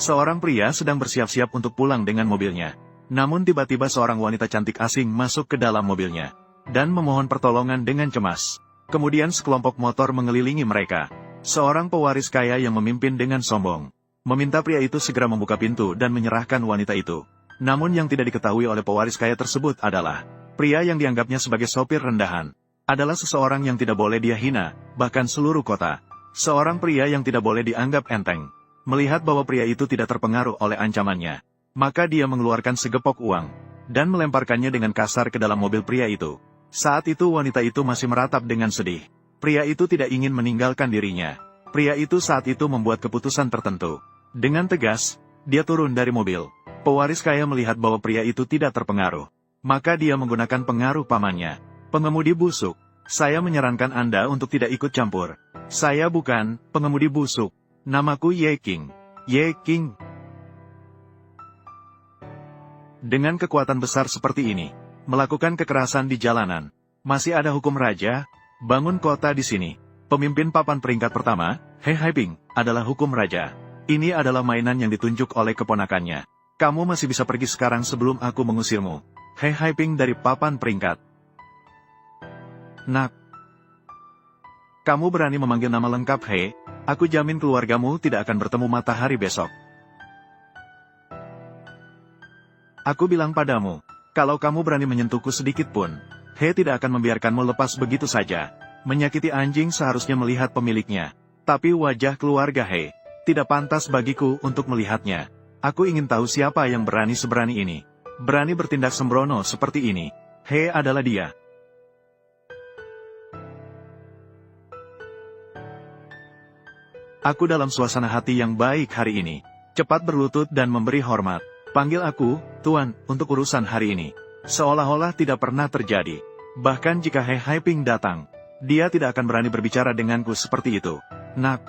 Seorang pria sedang bersiap-siap untuk pulang dengan mobilnya. Namun tiba-tiba seorang wanita cantik asing masuk ke dalam mobilnya dan memohon pertolongan dengan cemas. Kemudian sekelompok motor mengelilingi mereka. Seorang pewaris kaya yang memimpin dengan sombong meminta pria itu segera membuka pintu dan menyerahkan wanita itu. Namun yang tidak diketahui oleh pewaris kaya tersebut adalah pria yang dianggapnya sebagai sopir rendahan adalah seseorang yang tidak boleh dia hina, bahkan seluruh kota. Seorang pria yang tidak boleh dianggap enteng. Melihat bahwa pria itu tidak terpengaruh oleh ancamannya, maka dia mengeluarkan segepok uang dan melemparkannya dengan kasar ke dalam mobil pria itu. Saat itu wanita itu masih meratap dengan sedih. Pria itu tidak ingin meninggalkan dirinya. Pria itu saat itu membuat keputusan tertentu. Dengan tegas, dia turun dari mobil. Pewaris kaya melihat bahwa pria itu tidak terpengaruh. Maka dia menggunakan pengaruh pamannya. Pengemudi busuk, saya menyarankan Anda untuk tidak ikut campur. Saya bukan pengemudi busuk. Namaku Ye King. Ye King. Dengan kekuatan besar seperti ini, melakukan kekerasan di jalanan, masih ada hukum raja, bangun kota di sini. Pemimpin papan peringkat pertama, He Haiping, adalah hukum raja. Ini adalah mainan yang ditunjuk oleh keponakannya. Kamu masih bisa pergi sekarang sebelum aku mengusirmu. He Haiping dari papan peringkat. Nak, kamu berani memanggil nama lengkap He? Aku jamin keluargamu tidak akan bertemu matahari besok. Aku bilang padamu, kalau kamu berani menyentuhku sedikit pun, He tidak akan membiarkanmu lepas begitu saja. Menyakiti anjing seharusnya melihat pemiliknya. Tapi wajah keluarga He tidak pantas bagiku untuk melihatnya. Aku ingin tahu siapa yang berani seberani ini. Berani bertindak sembrono seperti ini. He adalah dia. Aku dalam suasana hati yang baik hari ini. Cepat berlutut dan memberi hormat. Panggil aku, Tuan, untuk urusan hari ini. Seolah-olah tidak pernah terjadi. Bahkan jika He Haiping datang, dia tidak akan berani berbicara denganku seperti itu. Nak,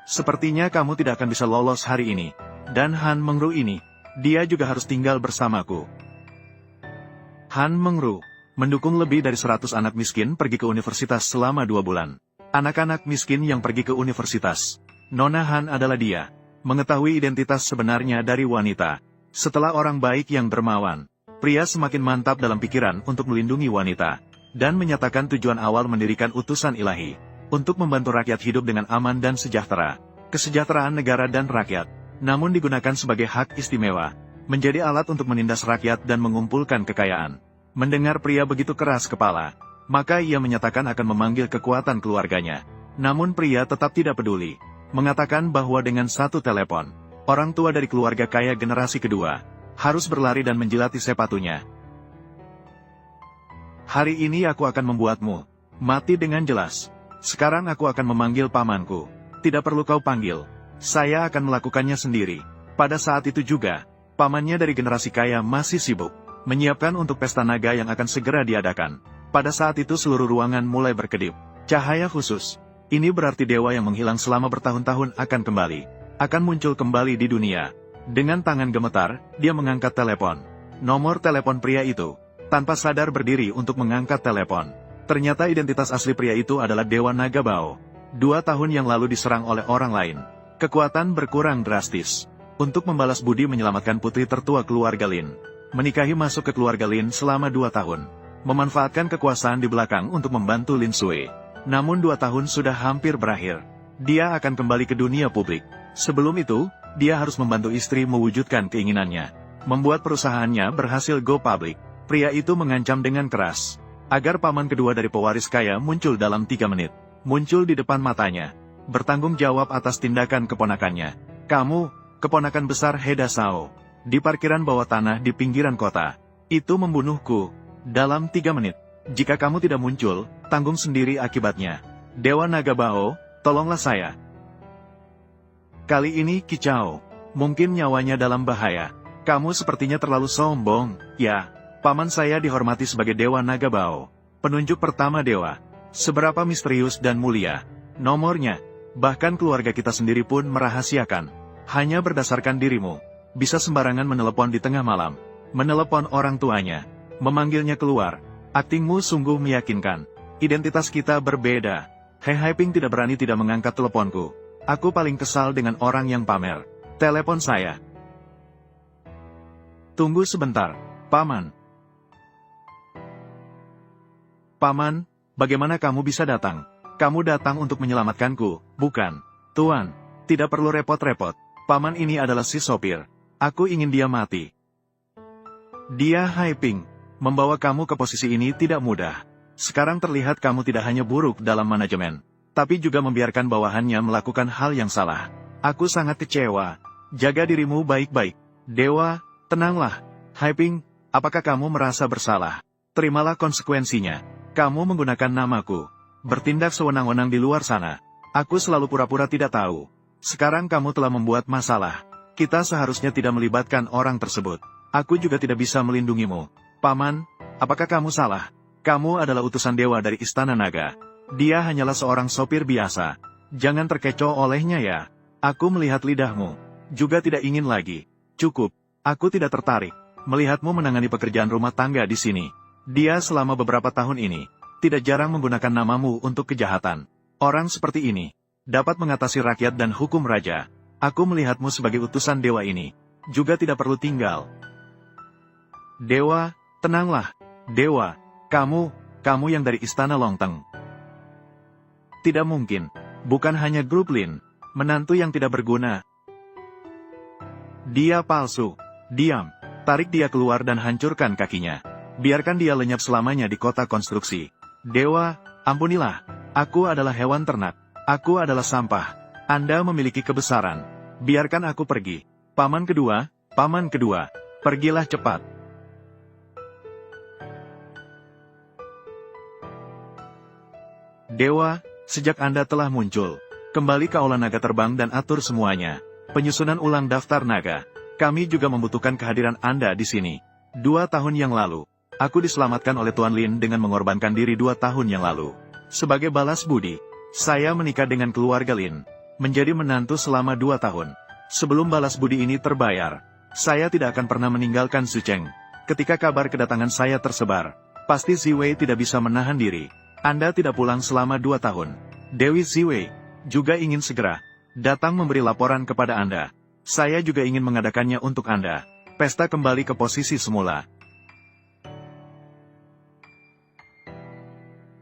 sepertinya kamu tidak akan bisa lolos hari ini. Dan Han Mengru ini, dia juga harus tinggal bersamaku. Han Mengru mendukung lebih dari 100 anak miskin pergi ke universitas selama 2 bulan. Anak-anak miskin yang pergi ke universitas. Nona Han adalah dia. Mengetahui identitas sebenarnya dari wanita. Setelah orang baik yang dermawan, pria semakin mantap dalam pikiran untuk melindungi wanita. Dan menyatakan tujuan awal mendirikan utusan ilahi. Untuk membantu rakyat hidup dengan aman dan sejahtera. Kesejahteraan negara dan rakyat. Namun digunakan sebagai hak istimewa. Menjadi alat untuk menindas rakyat dan mengumpulkan kekayaan. Mendengar pria begitu keras kepala, maka ia menyatakan akan memanggil kekuatan keluarganya. Namun pria tetap tidak peduli, mengatakan bahwa dengan satu telepon, orang tua dari keluarga kaya generasi kedua, harus berlari dan menjilati sepatunya. Hari ini aku akan membuatmu mati dengan jelas. Sekarang aku akan memanggil pamanku. Tidak perlu kau panggil, saya akan melakukannya sendiri. Pada saat itu juga, pamannya dari generasi kaya masih sibuk menyiapkan untuk pesta naga yang akan segera diadakan. Pada saat itu seluruh ruangan mulai berkedip cahaya khusus. Ini berarti dewa yang menghilang selama bertahun-tahun akan kembali. Akan muncul kembali di dunia. Dengan tangan gemetar, dia mengangkat telepon. Nomor telepon pria itu. Tanpa sadar berdiri untuk mengangkat telepon. Ternyata identitas asli pria itu adalah Dewa Naga Bao. 2 tahun yang lalu diserang oleh orang lain. Kekuatan berkurang drastis. Untuk membalas budi menyelamatkan putri tertua keluarga Lin. Menikahi masuk ke keluarga Lin selama 2 tahun. Memanfaatkan kekuasaan di belakang untuk membantu Lin Sui. Namun 2 tahun sudah hampir berakhir. Dia akan kembali ke dunia publik. Sebelum itu, dia harus membantu istri mewujudkan keinginannya. Membuat perusahaannya berhasil go public. Pria itu mengancam dengan keras. Agar paman kedua dari pewaris kaya muncul dalam 3 menit. Muncul di depan matanya. Bertanggung jawab atas tindakan keponakannya. Kamu, keponakan besar Heda Sao. Di parkiran bawah tanah di pinggiran kota. Itu membunuhku. Dalam 3 menit. Jika kamu tidak muncul, tanggung sendiri akibatnya. Dewa Naga Bao, tolonglah saya. Kali ini kicau. Mungkin nyawanya dalam bahaya. Kamu sepertinya terlalu sombong. Ya, paman saya dihormati sebagai Dewa Naga Bao. Penunjuk pertama dewa. Seberapa misterius dan mulia. Nomornya. Bahkan keluarga kita sendiri pun merahasiakan. Hanya berdasarkan dirimu. Bisa sembarangan menelepon di tengah malam. Menelepon orang tuanya. Memanggilnya keluar. Aktingmu sungguh meyakinkan. Identitas kita berbeda. He Haiping tidak berani tidak mengangkat teleponku. Aku paling kesal dengan orang yang pamer. Telepon saya. Tunggu sebentar, Paman. Paman, bagaimana kamu bisa datang? Kamu datang untuk menyelamatkanku, bukan? Tuan, tidak perlu repot-repot. Paman ini adalah si sopir. Aku ingin dia mati. Dia hyping. Membawa kamu ke posisi ini tidak mudah. Sekarang terlihat kamu tidak hanya buruk dalam manajemen, tapi juga membiarkan bawahannya melakukan hal yang salah. Aku sangat kecewa. Jaga dirimu baik-baik. Dewa, tenanglah. Hyping, apakah kamu merasa bersalah? Terimalah konsekuensinya. Kamu menggunakan namaku. Bertindak sewenang-wenang di luar sana. Aku selalu pura-pura tidak tahu. Sekarang kamu telah membuat masalah. Kita seharusnya tidak melibatkan orang tersebut. Aku juga tidak bisa melindungimu. Paman, apakah kamu salah? Kamu adalah utusan dewa dari Istana Naga. Dia hanyalah seorang sopir biasa. Jangan terkecoh olehnya ya. Aku melihat lidahmu. Juga tidak ingin lagi. Cukup. Aku tidak tertarik melihatmu menangani pekerjaan rumah tangga di sini. Dia selama beberapa tahun ini tidak jarang menggunakan namamu untuk kejahatan. Orang seperti ini dapat mengatasi rakyat dan hukum raja. Aku melihatmu sebagai utusan dewa ini. Juga tidak perlu tinggal. Dewa, tenanglah. Dewa, kamu yang dari Istana Longteng. Tidak mungkin. Bukan hanya grup Lin, menantu yang tidak berguna. Dia palsu. Diam. Tarik dia keluar dan hancurkan kakinya. Biarkan dia lenyap selamanya di kota konstruksi. Dewa, ampunilah. Aku adalah hewan ternak. Aku adalah sampah. Anda memiliki kebesaran. Biarkan aku pergi. Paman kedua, pergilah cepat. Dewa, sejak Anda telah muncul, kembali ke Aula Naga Terbang dan atur semuanya. Penyusunan ulang daftar naga. Kami juga membutuhkan kehadiran Anda di sini. 2 tahun yang lalu, aku diselamatkan oleh Tuan Lin dengan mengorbankan diri 2 tahun yang lalu. Sebagai balas budi, saya menikah dengan keluarga Lin, menjadi menantu selama 2 tahun. Sebelum balas budi ini terbayar, saya tidak akan pernah meninggalkan Sucheng. Ketika kabar kedatangan saya tersebar, pasti Ziwei tidak bisa menahan diri. Anda tidak pulang selama 2 tahun. Dewi Ziwei juga ingin segera datang memberi laporan kepada Anda. Saya juga ingin mengadakannya untuk Anda. Pesta kembali ke posisi semula.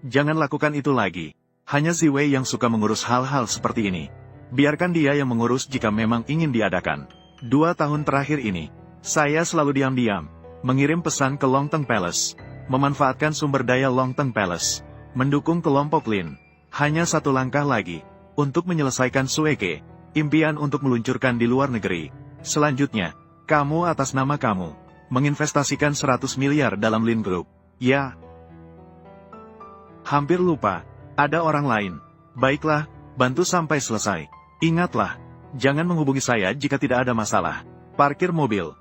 Jangan lakukan itu lagi. Hanya Ziwei yang suka mengurus hal-hal seperti ini. Biarkan dia yang mengurus jika memang ingin diadakan. 2 tahun terakhir ini, saya selalu diam-diam mengirim pesan ke Longteng Palace, memanfaatkan sumber daya Longteng Palace, mendukung kelompok Lin. Hanya 1 langkah lagi untuk menyelesaikan Sueke, impian untuk meluncurkan di luar negeri. Selanjutnya, kamu atas nama kamu menginvestasikan 100 miliar dalam Lin Group. Ya. Hampir lupa, ada orang lain. Baiklah, bantu sampai selesai. Ingatlah, jangan menghubungi saya jika tidak ada masalah. Parkir mobil.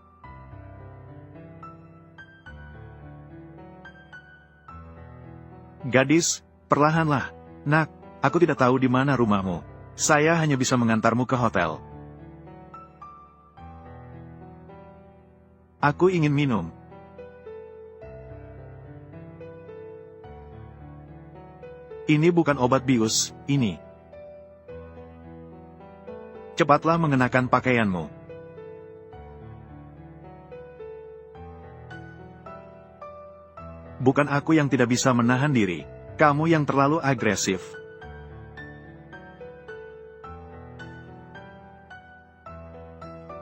Gadis, perlahanlah. Nak, aku tidak tahu di mana rumahmu. Saya hanya bisa mengantarmu ke hotel. Aku ingin minum. Ini bukan obat bius, ini. Cepatlah mengenakan pakaianmu. Bukan aku yang tidak bisa menahan diri. Kamu yang terlalu agresif.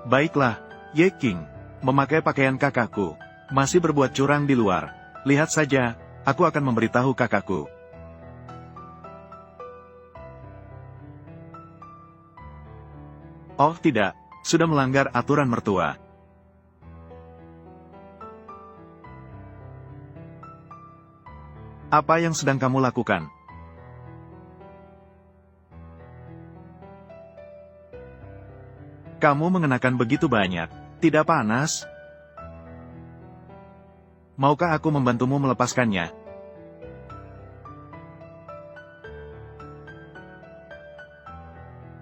Baiklah, Ye King. Memakai pakaian kakakku. Masih berbuat curang di luar. Lihat saja, aku akan memberitahu kakakku. Oh tidak, sudah melanggar aturan mertua. Apa yang sedang kamu lakukan? Kamu mengenakan begitu banyak, tidak panas? Maukah aku membantumu melepaskannya?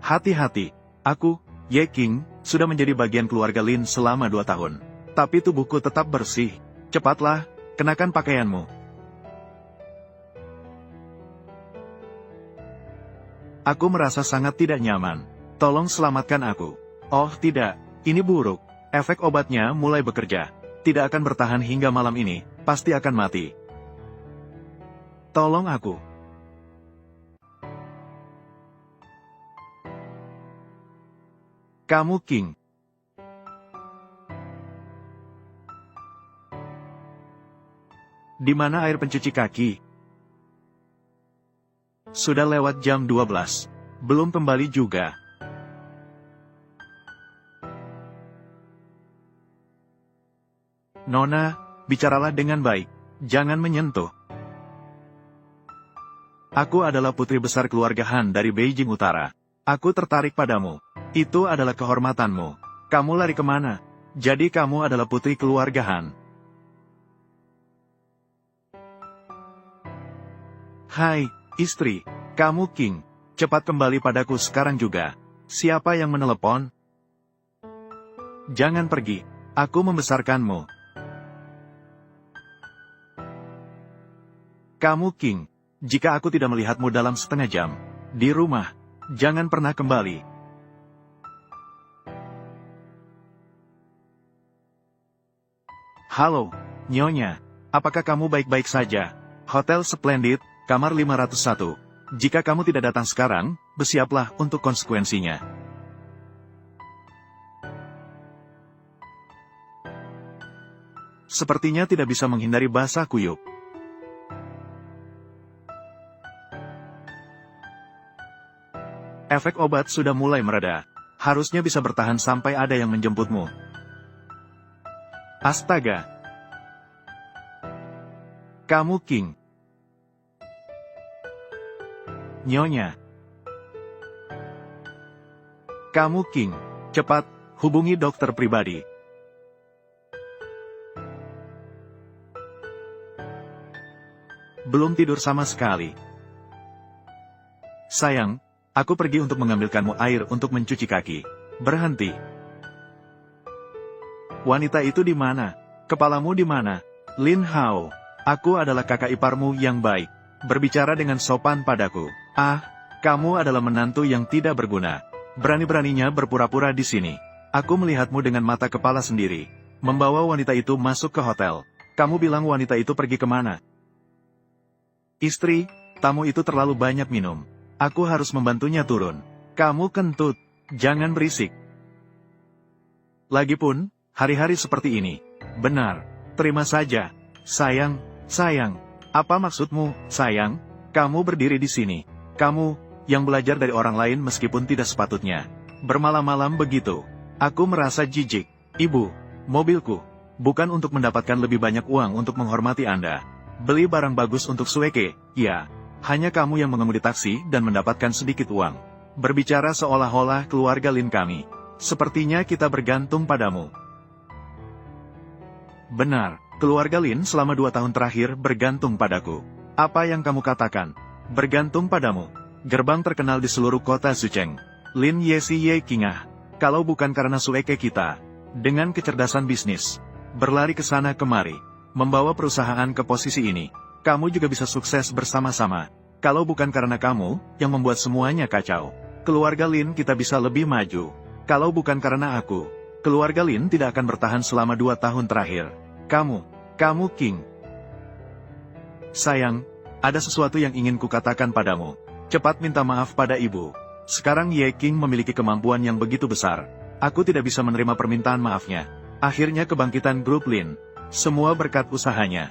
Hati-hati, aku, Ye King, sudah menjadi bagian keluarga Lin selama 2 tahun. Tapi tubuhku tetap bersih. Cepatlah, kenakan pakaianmu. Aku merasa sangat tidak nyaman. Tolong selamatkan aku. Oh tidak, ini buruk. Efek obatnya mulai bekerja. Tidak akan bertahan hingga malam ini, pasti akan mati. Tolong aku. Kamu King. Di mana air pencuci kaki? Sudah lewat jam 12. Belum kembali juga. Nona, bicaralah dengan baik. Jangan menyentuh. Aku adalah putri besar keluarga Han dari Beijing Utara. Aku tertarik padamu. Itu adalah kehormatanmu. Kamu lari kemana? Jadi kamu adalah putri keluarga Han. Hai, istri. Kamu King. Cepat kembali padaku sekarang juga. Siapa yang menelepon? Jangan pergi. Aku membesarkanmu. Kamu King. Jika aku tidak melihatmu dalam setengah jam. Di rumah. Jangan pernah kembali. Halo, Nyonya. Apakah kamu baik-baik saja? Hotel Splendid, kamar 501. Jika kamu tidak datang sekarang, bersiaplah untuk konsekuensinya. Sepertinya tidak bisa menghindari basah kuyup. Efek obat sudah mulai mereda. Harusnya bisa bertahan sampai ada yang menjemputmu. Astaga. Kamu King. Nyonya. Kamu King. Cepat, hubungi dokter pribadi. Belum tidur sama sekali. Sayang, aku pergi untuk mengambilkanmu air untuk mencuci kaki. Berhenti. Wanita itu di mana? Kepalamu di mana? Lin Hao. Aku adalah kakak iparmu yang baik. Berbicara dengan sopan padaku. Ah, kamu adalah menantu yang tidak berguna. Berani-beraninya berpura-pura di sini. Aku melihatmu dengan mata kepala sendiri. Membawa wanita itu masuk ke hotel. Kamu bilang wanita itu pergi kemana? Istri, tamu itu terlalu banyak minum. Aku harus membantunya turun. Kamu kentut. Jangan berisik. Lagipun, hari-hari seperti ini. Benar. Terima saja. Sayang, sayang. Apa maksudmu, sayang? Kamu berdiri di sini. Kamu, yang belajar dari orang lain meskipun tidak sepatutnya. Bermalam-malam begitu. Aku merasa jijik. Ibu, mobilku. Bukan untuk mendapatkan lebih banyak uang untuk menghormati Anda. Beli barang bagus untuk Sueke, ya. Hanya kamu yang mengemudi taksi dan mendapatkan sedikit uang. Berbicara seolah-olah keluarga Lin kami. Sepertinya kita bergantung padamu. Benar, keluarga Lin selama 2 tahun terakhir bergantung padaku. Apa yang kamu katakan? Bergantung padamu. Gerbang terkenal di seluruh kota Zucheng. Lin Yesi Ye Kingah. Kalau bukan karena Sueke kita, dengan kecerdasan bisnis, berlari ke sana kemari, membawa perusahaan ke posisi ini, kamu juga bisa sukses bersama-sama. Kalau bukan karena kamu, yang membuat semuanya kacau, keluarga Lin kita bisa lebih maju. Kalau bukan karena aku, keluarga Lin tidak akan bertahan selama 2 tahun terakhir. Kamu King. Sayang, ada sesuatu yang ingin kukatakan padamu. Cepat minta maaf pada ibu. Sekarang Ye King memiliki kemampuan yang begitu besar. Aku tidak bisa menerima permintaan maafnya. Akhirnya kebangkitan grup Lin. Semua berkat usahanya.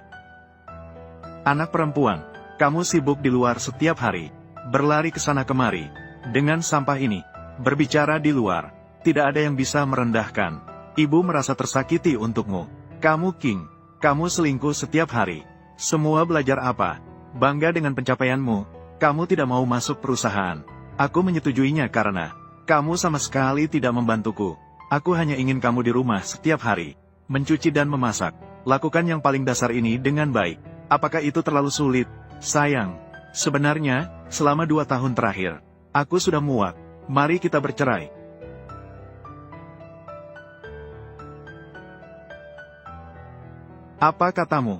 Anak perempuan, kamu sibuk di luar setiap hari. Berlari ke sana kemari. Dengan sampah ini. Berbicara di luar. Tidak ada yang bisa merendahkan. Ibu merasa tersakiti untukmu. Kamu King. Kamu selingkuh setiap hari. Semua belajar apa? Bangga dengan pencapaianmu. Kamu tidak mau masuk perusahaan. Aku menyetujuinya karena kamu sama sekali tidak membantuku. Aku hanya ingin kamu di rumah setiap hari. Mencuci dan memasak. Lakukan yang paling dasar ini dengan baik. Apakah itu terlalu sulit? Sayang. Sebenarnya, selama 2 tahun terakhir, aku sudah muak. Mari kita bercerai. Apa katamu?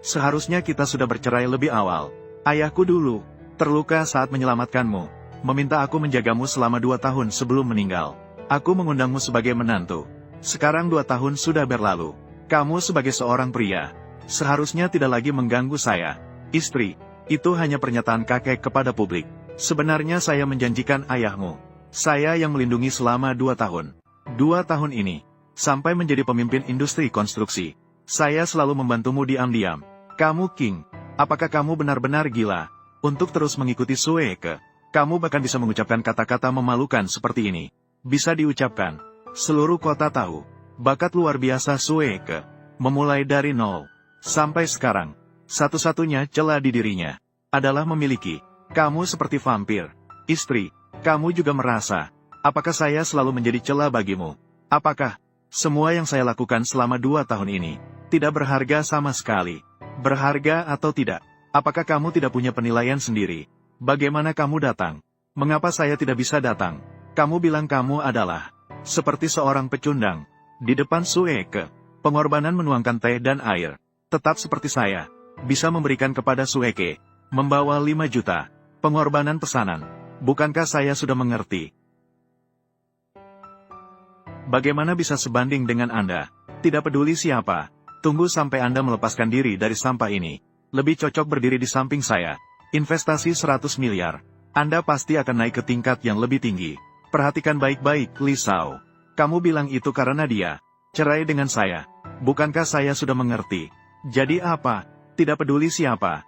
Seharusnya kita sudah bercerai lebih awal. Ayahku dulu terluka saat menyelamatkanmu. meminta aku menjagamu selama 2 tahun sebelum meninggal. Aku mengundangmu sebagai menantu. Sekarang 2 tahun sudah berlalu. Kamu sebagai seorang pria, seharusnya tidak lagi mengganggu saya. Istri, itu hanya pernyataan kakek kepada publik. Sebenarnya saya menjanjikan ayahmu. Saya yang melindungi selama 2 tahun. 2 tahun ini, sampai menjadi pemimpin industri konstruksi. Saya selalu membantumu diam-diam. Kamu King, apakah kamu benar-benar gila untuk terus mengikuti Sueke? Kamu bahkan bisa mengucapkan kata-kata memalukan seperti ini. Bisa diucapkan. Seluruh kota tahu. Bakat luar biasa Sueke. Memulai dari nol. Sampai sekarang. Satu-satunya celah di dirinya adalah memiliki. Kamu seperti vampir. Istri, kamu juga merasa. Apakah saya selalu menjadi celah bagimu? Apakah semua yang saya lakukan selama 2 tahun ini tidak berharga sama sekali? Berharga atau tidak? Apakah kamu tidak punya penilaian sendiri? Bagaimana kamu datang? Mengapa saya tidak bisa datang? Kamu bilang kamu adalah seperti seorang pecundang. Di depan Sueke, pengorbanan menuangkan teh dan air. Tetap seperti saya, bisa memberikan kepada Sueke, membawa 5 juta. Pengorbanan pesanan. Bukankah saya sudah mengerti? Bagaimana bisa sebanding dengan Anda? Tidak peduli siapa. Tunggu sampai Anda melepaskan diri dari sampah ini. Lebih cocok berdiri di samping saya. Investasi 100 miliar. Anda pasti akan naik ke tingkat yang lebih tinggi. Perhatikan baik-baik, Li Shao. Kamu bilang itu karena dia cerai dengan saya. Bukankah saya sudah mengerti? Jadi apa? Tidak peduli siapa.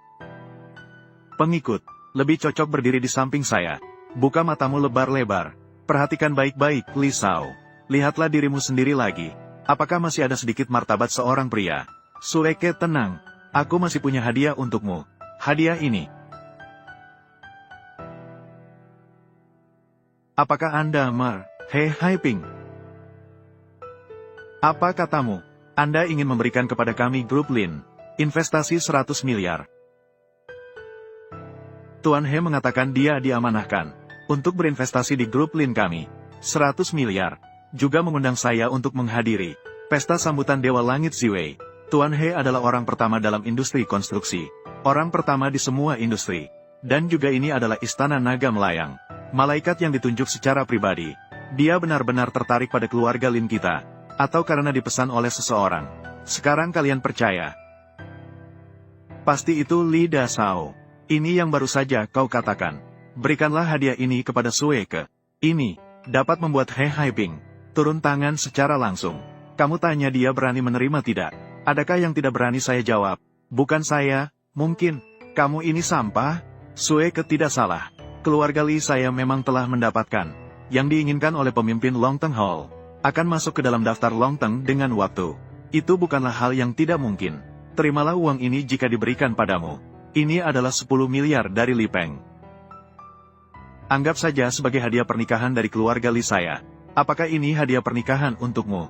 Pengikut, lebih cocok berdiri di samping saya. Buka matamu lebar-lebar. Perhatikan baik-baik, Li Shao. Lihatlah dirimu sendiri lagi. Apakah masih ada sedikit martabat seorang pria? Sueke, tenang. Aku masih punya hadiah untukmu. Hadiah ini. Apakah Anda hyping? Apa katamu? Anda ingin memberikan kepada kami grup Lin investasi 100 miliar. Tuan He mengatakan dia diamanahkan untuk berinvestasi di grup Lin kami. 100 miliar. Juga mengundang saya untuk menghadiri pesta sambutan Dewa Langit Ziwei. Tuan He adalah orang pertama dalam industri konstruksi. Orang pertama di semua industri. Dan juga ini adalah istana naga melayang. Malaikat yang ditunjuk secara pribadi. Dia benar-benar tertarik pada keluarga Lin kita. Atau karena dipesan oleh seseorang. Sekarang kalian percaya? Pasti itu Li Da Shao. Ini yang baru saja kau katakan. Berikanlah hadiah ini kepada Sueke. Ini dapat membuat He hyping turun tangan secara langsung. Kamu tanya dia berani menerima tidak? Adakah yang tidak berani? Saya jawab. Bukan saya, mungkin. Kamu ini sampah? Sueke tidak salah. Keluarga Li saya memang telah mendapatkan yang diinginkan oleh pemimpin Longteng Hall. Akan masuk ke dalam daftar Longteng dengan waktu. Itu bukanlah hal yang tidak mungkin. Terimalah uang ini jika diberikan padamu. Ini adalah 10 miliar dari Li Peng. Anggap saja sebagai hadiah pernikahan dari keluarga Li saya. Apakah ini hadiah pernikahan untukmu?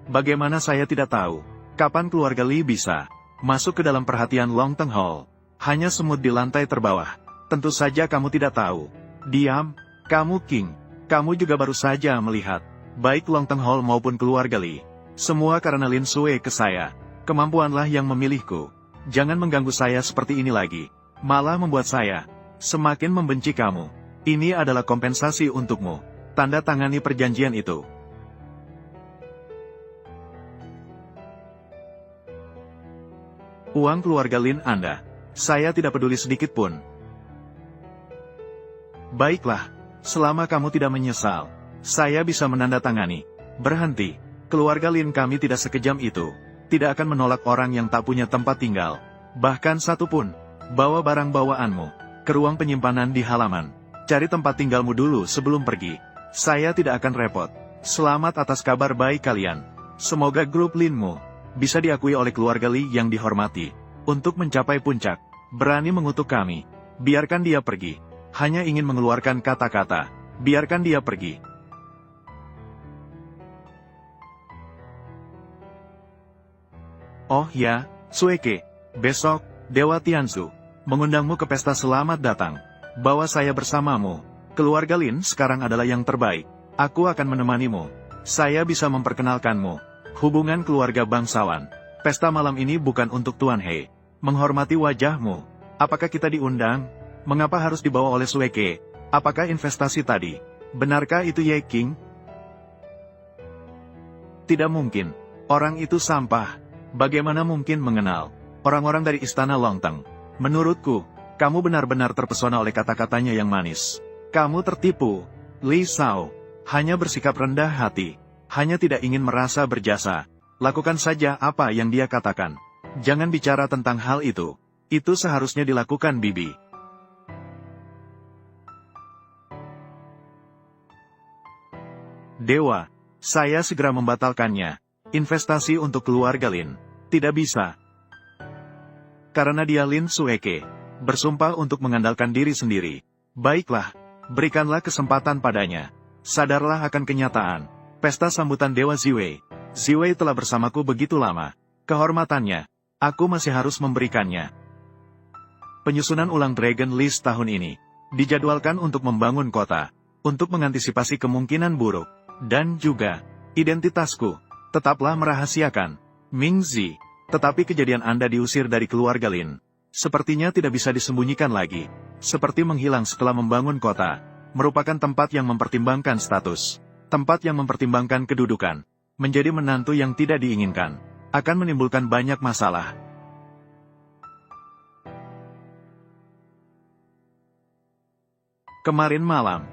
Bagaimana saya tidak tahu? Kapan keluarga Li bisa masuk ke dalam perhatian Longteng Hall? Hanya semut di lantai terbawah. Tentu saja kamu tidak tahu. Diam, kamu King. Kamu juga baru saja melihat. Baik Longteng Hall maupun keluarga Li. Semua karena Lin Sue ke saya. Kemampuanlah yang memilihku. Jangan mengganggu saya seperti ini lagi. Malah membuat saya semakin membenci kamu. Ini adalah kompensasi untukmu. Tanda tangani perjanjian itu. Uang keluarga Lin Anda. Saya tidak peduli sedikit pun. Baiklah, selama kamu tidak menyesal, saya bisa menandatangani. Berhenti. Keluarga Lin kami tidak sekejam itu. Tidak akan menolak orang yang tak punya tempat tinggal. Bahkan satu pun. Bawa barang bawaanmu ke ruang penyimpanan di halaman. Cari tempat tinggalmu dulu sebelum pergi. Saya tidak akan repot. Selamat atas kabar baik kalian. Semoga grup Linmu bisa diakui oleh keluarga Li yang dihormati. Untuk mencapai puncak, berani mengutuk kami. Biarkan dia pergi. Hanya ingin mengeluarkan kata-kata. Biarkan dia pergi. Oh ya, Sueke. Besok, Dewa Tianzu mengundangmu ke pesta selamat datang. Bawa saya bersamamu. Keluarga Lin sekarang adalah yang terbaik. Aku akan menemanimu. Saya bisa memperkenalkanmu. Hubungan keluarga bangsawan. Pesta malam ini bukan untuk Tuan He. Menghormati wajahmu. Apakah kita diundang? Mengapa harus dibawa oleh Sueke? Apakah investasi tadi? Benarkah itu Ye King? Tidak mungkin. Orang itu sampah. Bagaimana mungkin mengenal orang-orang dari Istana Longteng? Menurutku, kamu benar-benar terpesona oleh kata-katanya yang manis. Kamu tertipu. Li Shao hanya bersikap rendah hati. Hanya tidak ingin merasa berjasa. Lakukan saja apa yang dia katakan. Jangan bicara tentang hal itu. Itu seharusnya dilakukan Bibi. Dewa, saya segera membatalkannya. Investasi untuk keluarga Lin. Tidak bisa. Karena dia Lin Sueke. Bersumpah untuk mengandalkan diri sendiri. Baiklah, berikanlah kesempatan padanya. Sadarlah akan kenyataan. Pesta sambutan Dewa Ziwei. Ziwei telah bersamaku begitu lama. Kehormatannya, aku masih harus memberikannya. Penyusunan ulang Dragon List tahun ini dijadwalkan untuk membangun kota, untuk mengantisipasi kemungkinan buruk, dan juga identitasku tetaplah merahasiakan. Mingzi, tetapi kejadian Anda diusir dari keluarga Lin sepertinya tidak bisa disembunyikan lagi. Seperti menghilang setelah membangun kota, merupakan tempat yang mempertimbangkan status, tempat yang mempertimbangkan kedudukan. Menjadi menantu yang tidak diinginkan akan menimbulkan banyak masalah. Kemarin malam,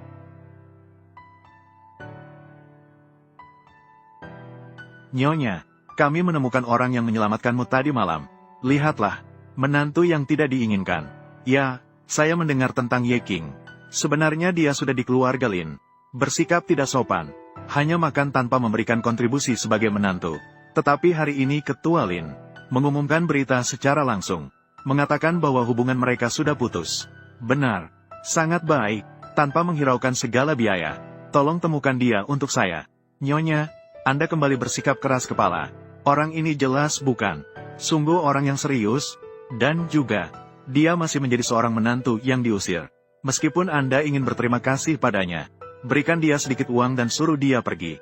Nyonya, kami menemukan orang yang menyelamatkanmu tadi malam. Lihatlah, menantu yang tidak diinginkan. Ya, saya mendengar tentang Ye King. Sebenarnya dia sudah di keluarga Lin. Bersikap tidak sopan. Hanya makan tanpa memberikan kontribusi sebagai menantu. Tetapi hari ini Ketua Lin mengumumkan berita secara langsung. Mengatakan bahwa hubungan mereka sudah putus. Benar. Sangat baik. Tanpa menghiraukan segala biaya. Tolong temukan dia untuk saya. Nyonya, Anda kembali bersikap keras kepala. Orang ini jelas bukan. Sungguh orang yang serius. Dan juga, dia masih menjadi seorang menantu yang diusir. Meskipun Anda ingin berterima kasih padanya, berikan dia sedikit uang dan suruh dia pergi.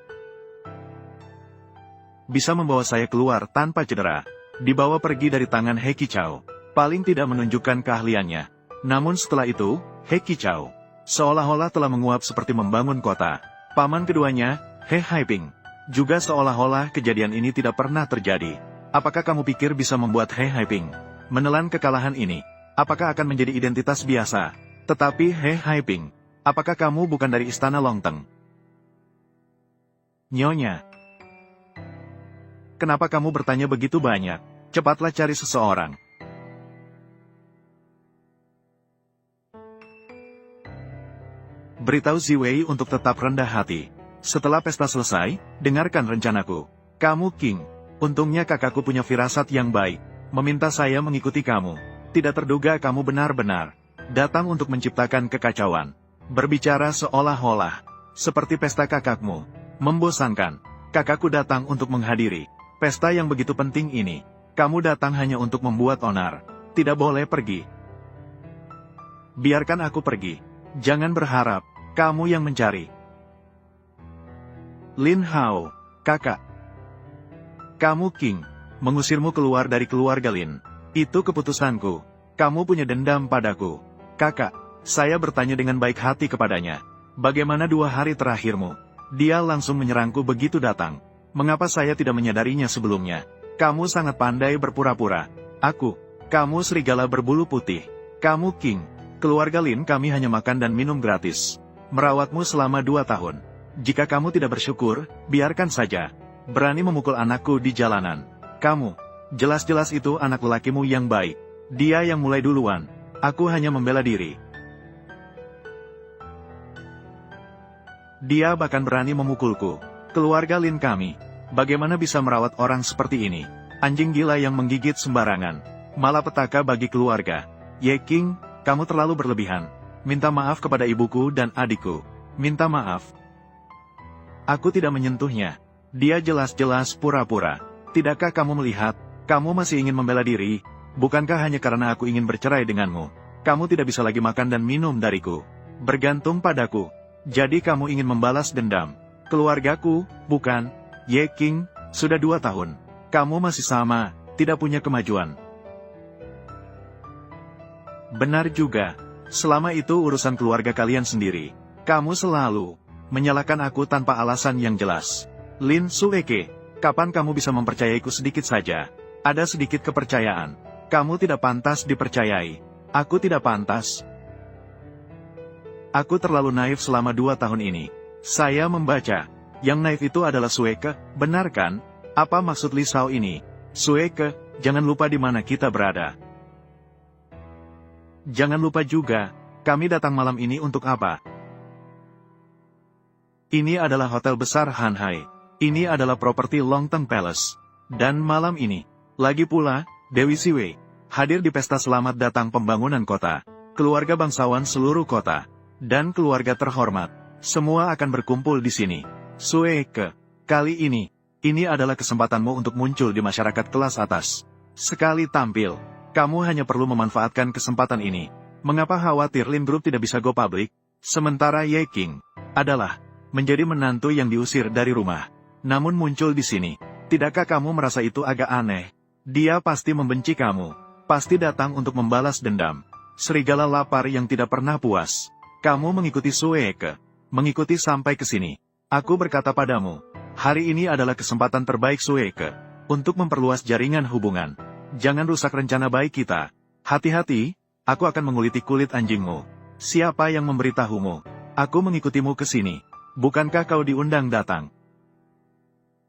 Bisa membawa saya keluar tanpa cedera. Dibawa pergi dari tangan He Qichao. Paling tidak menunjukkan keahliannya. Namun setelah itu, He Qichao seolah-olah telah menguap seperti membangun kota. Paman keduanya, He Haiping, juga seolah-olah kejadian ini tidak pernah terjadi. Apakah kamu pikir bisa membuat He Haiping menelan kekalahan ini? Apakah akan menjadi identitas biasa? Tetapi He Haiping, apakah kamu bukan dari Istana Longteng? Nyonya, kenapa kamu bertanya begitu banyak? Cepatlah cari seseorang. Beritahu Ziwei untuk tetap rendah hati. Setelah pesta selesai, dengarkan rencanaku. Kamu King, untungnya kakakku punya firasat yang baik. Meminta saya mengikuti kamu. Tidak terduga kamu benar-benar datang untuk menciptakan kekacauan. Berbicara seolah-olah seperti pesta kakakmu. Membosankan. Kakakku datang untuk menghadiri pesta yang begitu penting ini. Kamu datang hanya untuk membuat onar. Tidak boleh pergi. Biarkan aku pergi. Jangan berharap kamu yang mencari. Lin Hao, kakak. Kamu King. Mengusirmu keluar dari keluarga Lin. Itu keputusanku. Kamu punya dendam padaku. Kakak, saya bertanya dengan baik hati kepadanya. Bagaimana 2 hari terakhirmu? Dia langsung menyerangku begitu datang. Mengapa saya tidak menyadarinya sebelumnya? Kamu sangat pandai berpura-pura. Kamu serigala berbulu putih. Kamu King. Keluarga Lin kami hanya makan dan minum gratis. Merawatmu selama 2 tahun. Jika kamu tidak bersyukur, biarkan saja. Berani memukul anakku di jalanan. Kamu, jelas-jelas itu anak lelakimu yang baik. Dia yang mulai duluan. Aku hanya membela diri. Dia bahkan berani memukulku. Keluarga Lin kami, bagaimana bisa merawat orang seperti ini? Anjing gila yang menggigit sembarangan. Malapetaka bagi keluarga. Ye King, kamu terlalu berlebihan. Minta maaf kepada ibuku dan adikku. Minta maaf. Aku tidak menyentuhnya. Dia jelas-jelas pura-pura. Tidakkah kamu melihat, kamu masih ingin membela diri? Bukankah hanya karena aku ingin bercerai denganmu? Kamu tidak bisa lagi makan dan minum dariku. Bergantung padaku. Jadi kamu ingin membalas dendam. Keluargaku, bukan? Ye King, sudah 2 tahun. Kamu masih sama, tidak punya kemajuan. Benar juga. Selama itu urusan keluarga kalian sendiri. Kamu selalu menyalahkan aku tanpa alasan yang jelas. Lin Sueke, kapan kamu bisa mempercayaiku sedikit saja? Ada sedikit kepercayaan. Kamu tidak pantas dipercayai. Aku tidak pantas. Aku terlalu naif selama 2 tahun ini. Saya membaca. Yang naif itu adalah Sueke, benar kan? Apa maksud Li Shao ini? Sueke, jangan lupa di mana kita berada. Jangan lupa juga, kami datang malam ini untuk apa? Ini adalah hotel besar Han Hai. Ini adalah properti Longteng Palace. Dan malam ini, lagi pula, Dewi Siwei hadir di pesta selamat datang pembangunan kota. Keluarga bangsawan seluruh kota dan keluarga terhormat, semua akan berkumpul di sini. Sueke, kali ini adalah kesempatanmu untuk muncul di masyarakat kelas atas. Sekali tampil, kamu hanya perlu memanfaatkan kesempatan ini. Mengapa khawatir Lin Group tidak bisa go public? Sementara Ye King adalah menjadi menantu yang diusir dari rumah, namun muncul di sini. Tidakkah kamu merasa itu agak aneh? Dia pasti membenci kamu, pasti datang untuk membalas dendam. Serigala lapar yang tidak pernah puas. Kamu mengikuti Sueke, mengikuti sampai ke sini. Aku berkata padamu, hari ini adalah kesempatan terbaik Sueke untuk memperluas jaringan hubungan. Jangan rusak rencana baik kita. Hati-hati, aku akan menguliti kulit anjingmu. Siapa yang memberitahumu? Aku mengikutimu ke sini. Bukankah kau diundang datang?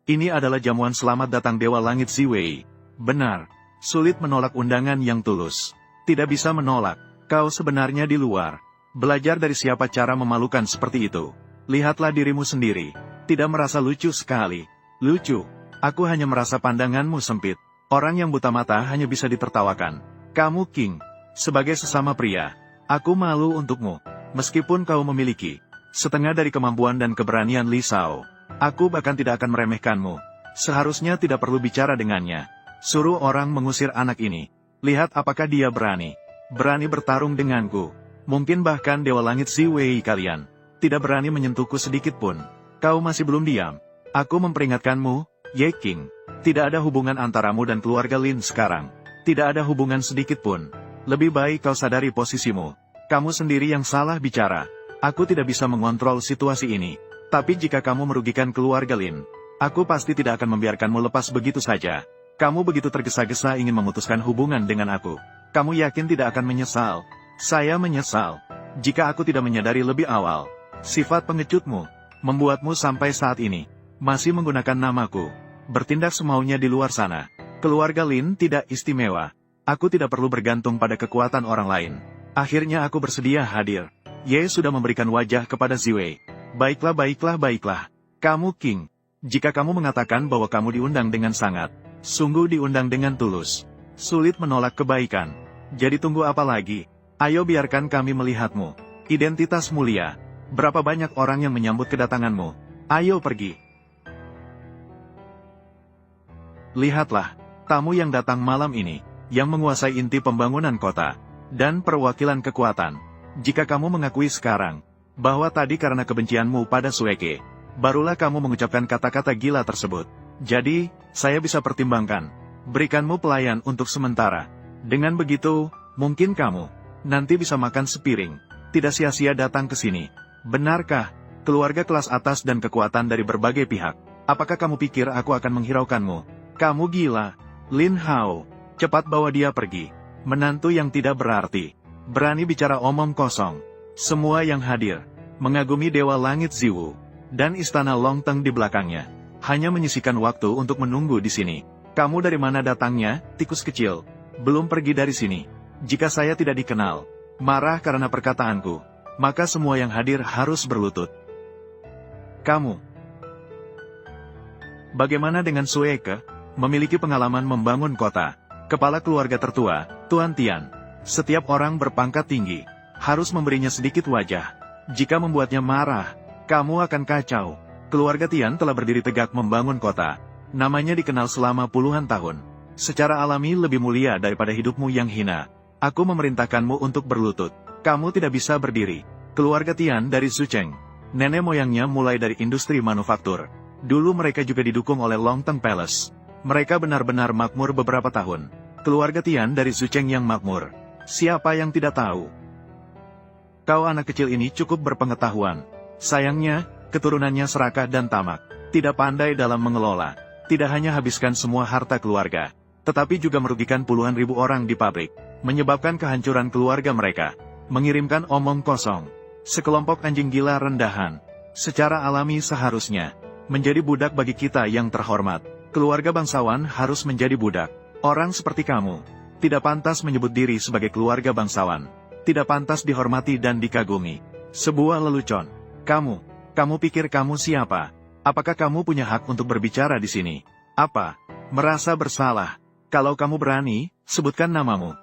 Ini adalah jamuan selamat datang Dewa Langit Ziwei. Benar, sulit menolak undangan yang tulus. Tidak bisa menolak, kau sebenarnya di luar. Belajar dari siapa cara memalukan seperti itu. Lihatlah dirimu sendiri. Tidak merasa lucu sekali. Lucu, aku hanya merasa pandanganmu sempit. Orang yang buta mata hanya bisa ditertawakan. Kamu King, sebagai sesama pria, aku malu untukmu. Meskipun kau memiliki setengah dari kemampuan dan keberanian Li Shao, aku bahkan tidak akan meremehkanmu. Seharusnya tidak perlu bicara dengannya. Suruh orang mengusir anak ini. Lihat apakah dia berani. Berani bertarung denganku. Mungkin bahkan Dewa Langit Ziwei kalian tidak berani menyentuhku sedikit pun. Kau masih belum diam. Aku memperingatkanmu, Ye King. Tidak ada hubungan antaramu dan keluarga Lin sekarang. Tidak ada hubungan sedikit pun. Lebih baik kau sadari posisimu. Kamu sendiri yang salah bicara. Aku tidak bisa mengontrol situasi ini. Tapi jika kamu merugikan keluarga Lin, aku pasti tidak akan membiarkanmu lepas begitu saja. Kamu begitu tergesa-gesa ingin memutuskan hubungan dengan aku. Kamu yakin tidak akan menyesal? Saya menyesal. Jika aku tidak menyadari lebih awal, sifat pengecutmu membuatmu sampai saat ini masih menggunakan namaku, bertindak semaunya di luar sana. Keluarga Lin tidak istimewa. Aku tidak perlu bergantung pada kekuatan orang lain. Akhirnya aku bersedia hadir. Ye sudah memberikan wajah kepada Ziwei. Baiklah, baiklah, baiklah. Kamu King. Jika kamu mengatakan bahwa kamu diundang dengan sangat, sungguh diundang dengan tulus. Sulit menolak kebaikan. Jadi tunggu apa lagi? Ayo biarkan kami melihatmu. Identitas mulia. Berapa banyak orang yang menyambut kedatanganmu? Ayo pergi. Lihatlah, tamu yang datang malam ini, yang menguasai inti pembangunan kota, dan perwakilan kekuatan. Jika kamu mengakui sekarang, bahwa tadi karena kebencianmu pada Sueke, barulah kamu mengucapkan kata-kata gila tersebut. Jadi, saya bisa pertimbangkan, berikanmu pelayan untuk sementara. Dengan begitu, mungkin kamu nanti bisa makan sepiring, tidak sia-sia datang ke sini. Benarkah, keluarga kelas atas dan kekuatan dari berbagai pihak? Apakah kamu pikir aku akan menghiraukanmu? Kamu gila, Lin Hao. Cepat bawa dia pergi. Menantu yang tidak berarti. Berani bicara omong kosong. Semua yang hadir mengagumi Dewa Langit Ziwu dan istana Longteng di belakangnya. Hanya menyisihkan waktu untuk menunggu di sini. Kamu dari mana datangnya, tikus kecil? Belum pergi dari sini. Jika saya tidak dikenal, marah karena perkataanku, maka semua yang hadir harus berlutut. Kamu. Bagaimana dengan Sueke? Memiliki pengalaman membangun kota. Kepala keluarga tertua, Tuan Tian. Setiap orang berpangkat tinggi harus memberinya sedikit wajah. Jika membuatnya marah, kamu akan kacau. Keluarga Tian telah berdiri tegak membangun kota. Namanya dikenal selama puluhan tahun. Secara alami lebih mulia daripada hidupmu yang hina. Aku memerintahkanmu untuk berlutut. Kamu tidak bisa berdiri. Keluarga Tian dari Zucheng. Nenek moyangnya mulai dari industri manufaktur. Dulu mereka juga didukung oleh Longteng Palace. Mereka benar-benar makmur beberapa tahun. Keluarga Tian dari Zucheng yang makmur. Siapa yang tidak tahu? Kau anak kecil ini cukup berpengetahuan. Sayangnya, keturunannya serakah dan tamak. Tidak pandai dalam mengelola. Tidak hanya habiskan semua harta keluarga, tetapi juga merugikan puluhan ribu orang di pabrik. Menyebabkan kehancuran keluarga mereka. Mengirimkan omong kosong. Sekelompok anjing gila rendahan. Secara alami seharusnya menjadi budak bagi kita yang terhormat. Keluarga bangsawan harus menjadi budak. Orang seperti kamu tidak pantas menyebut diri sebagai keluarga bangsawan. Tidak pantas dihormati dan dikagumi. Sebuah lelucon. Kamu pikir kamu siapa? Apakah kamu punya hak untuk berbicara di sini? Apa? Merasa bersalah? Kalau kamu berani, sebutkan namamu.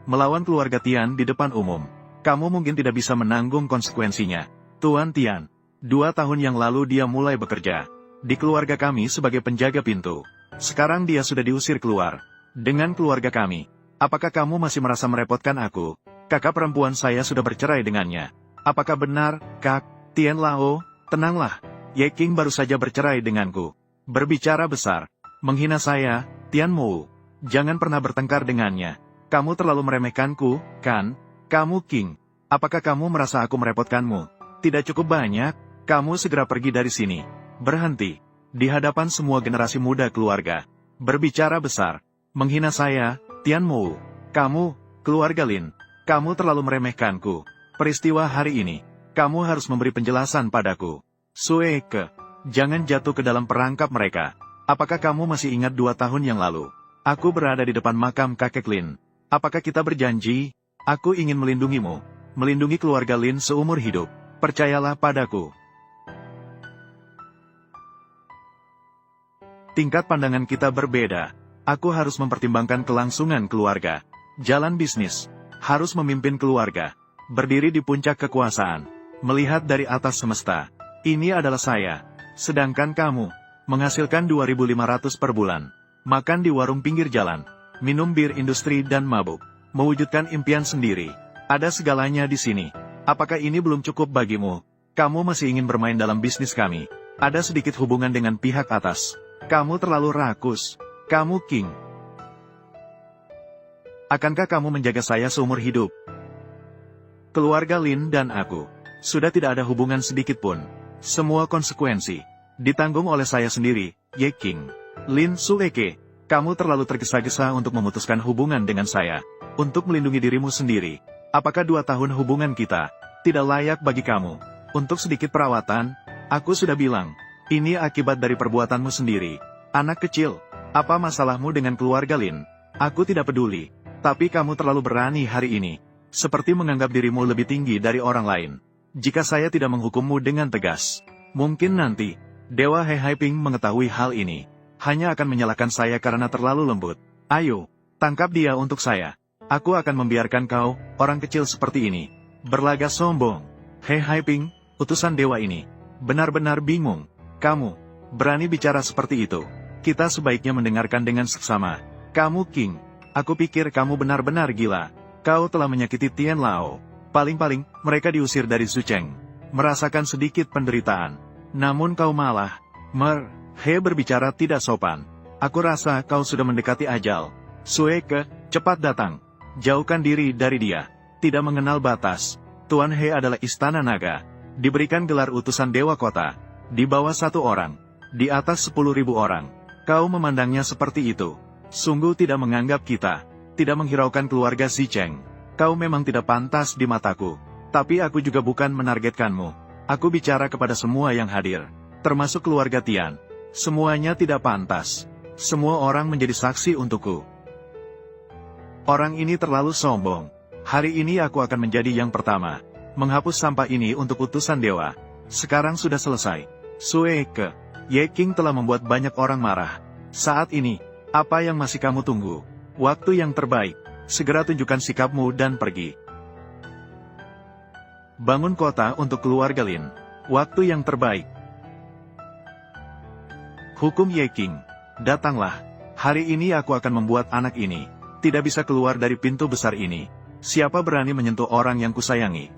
Melawan keluarga Tian di depan umum. Kamu mungkin tidak bisa menanggung konsekuensinya. Tuan Tian, 2 tahun yang lalu dia mulai bekerja di keluarga kami sebagai penjaga pintu. Sekarang dia sudah diusir keluar dengan keluarga kami. Apakah kamu masih merasa merepotkan aku? Kakak perempuan saya sudah bercerai dengannya. Apakah benar, Kak? Tian Lao, tenanglah. Ye King baru saja bercerai denganku. Berbicara besar. Menghina saya, Tian Mo. Jangan pernah bertengkar dengannya. Kamu terlalu meremehkanku, kan? Kamu King. Apakah kamu merasa aku merepotkanmu? Tidak cukup banyak. Kamu segera pergi dari sini. Berhenti. Di hadapan semua generasi muda keluarga. Berbicara besar. Menghina saya, Tian Mo. Kamu, keluarga Lin. Kamu terlalu meremehkanku. Peristiwa hari ini. Kamu harus memberi penjelasan padaku. Sue Ke. Jangan jatuh ke dalam perangkap mereka. Apakah kamu masih ingat 2 tahun yang lalu? Aku berada di depan makam kakek Lin. Apakah kita berjanji? Aku ingin melindungimu. Melindungi keluarga Lin seumur hidup. Percayalah padaku. Tingkat pandangan kita berbeda. Aku harus mempertimbangkan kelangsungan keluarga. Jalan bisnis. Harus memimpin keluarga. Berdiri di puncak kekuasaan. Melihat dari atas semesta. Ini adalah saya. Sedangkan kamu menghasilkan 2.500 per bulan. Makan di warung pinggir jalan. Minum bir industri dan mabuk. Mewujudkan impian sendiri. Ada segalanya di sini. Apakah ini belum cukup bagimu? Kamu masih ingin bermain dalam bisnis kami. Ada sedikit hubungan dengan pihak atas. Kamu terlalu rakus. Kamu King. Akankah kamu menjaga saya seumur hidup? Keluarga Lin dan aku sudah tidak ada hubungan sedikit pun. Semua konsekuensi ditanggung oleh saya sendiri, Ye King. Lin Sueke, kamu terlalu tergesa-gesa untuk memutuskan hubungan dengan saya. Untuk melindungi dirimu sendiri. Apakah 2 tahun hubungan kita tidak layak bagi kamu? Untuk sedikit perawatan, aku sudah bilang, ini akibat dari perbuatanmu sendiri. Anak kecil. Apa masalahmu dengan keluarga Lin? Aku tidak peduli. Tapi kamu terlalu berani hari ini. Seperti menganggap dirimu lebih tinggi dari orang lain. Jika saya tidak menghukummu dengan tegas. Mungkin nanti, Dewa He Hai Ping mengetahui hal ini. Hanya akan menyalahkan saya karena terlalu lembut. Ayo, tangkap dia untuk saya. Aku akan membiarkan kau, orang kecil seperti ini, berlagak sombong. He Hai Ping, utusan dewa ini, benar-benar bingung. Kamu berani bicara seperti itu? Kita sebaiknya mendengarkan dengan seksama. Kamu King, aku pikir kamu benar-benar gila. Kau telah menyakiti Tian Lao. Paling-paling, mereka diusir dari Sucheng. Merasakan sedikit penderitaan. Namun kau malah, He berbicara tidak sopan. Aku rasa kau sudah mendekati ajal. Sue Ke, cepat datang. Jauhkan diri dari dia. Tidak mengenal batas. Tuan He adalah istana naga. Diberikan gelar utusan dewa kota. Di bawah 1 orang. Di atas 10.000 orang. Kau memandangnya seperti itu. Sungguh tidak menganggap kita. Tidak menghiraukan keluarga Zicheng. Kau memang tidak pantas di mataku. Tapi aku juga bukan menargetkanmu. Aku bicara kepada semua yang hadir. Termasuk keluarga Tian. Semuanya tidak pantas. Semua orang menjadi saksi untukku. Orang ini terlalu sombong. Hari ini aku akan menjadi yang pertama. Menghapus sampah ini untuk utusan dewa. Sekarang sudah selesai. Sue Ke. Ye King telah membuat banyak orang marah. Saat ini, apa yang masih kamu tunggu? Waktu yang terbaik. Segera tunjukkan sikapmu dan pergi. Bangun kota untuk keluarga Lin. Waktu yang terbaik. Hukum Ye King. Datanglah. Hari ini aku akan membuat anak ini tidak bisa keluar dari pintu besar ini. Siapa berani menyentuh orang yang kusayangi?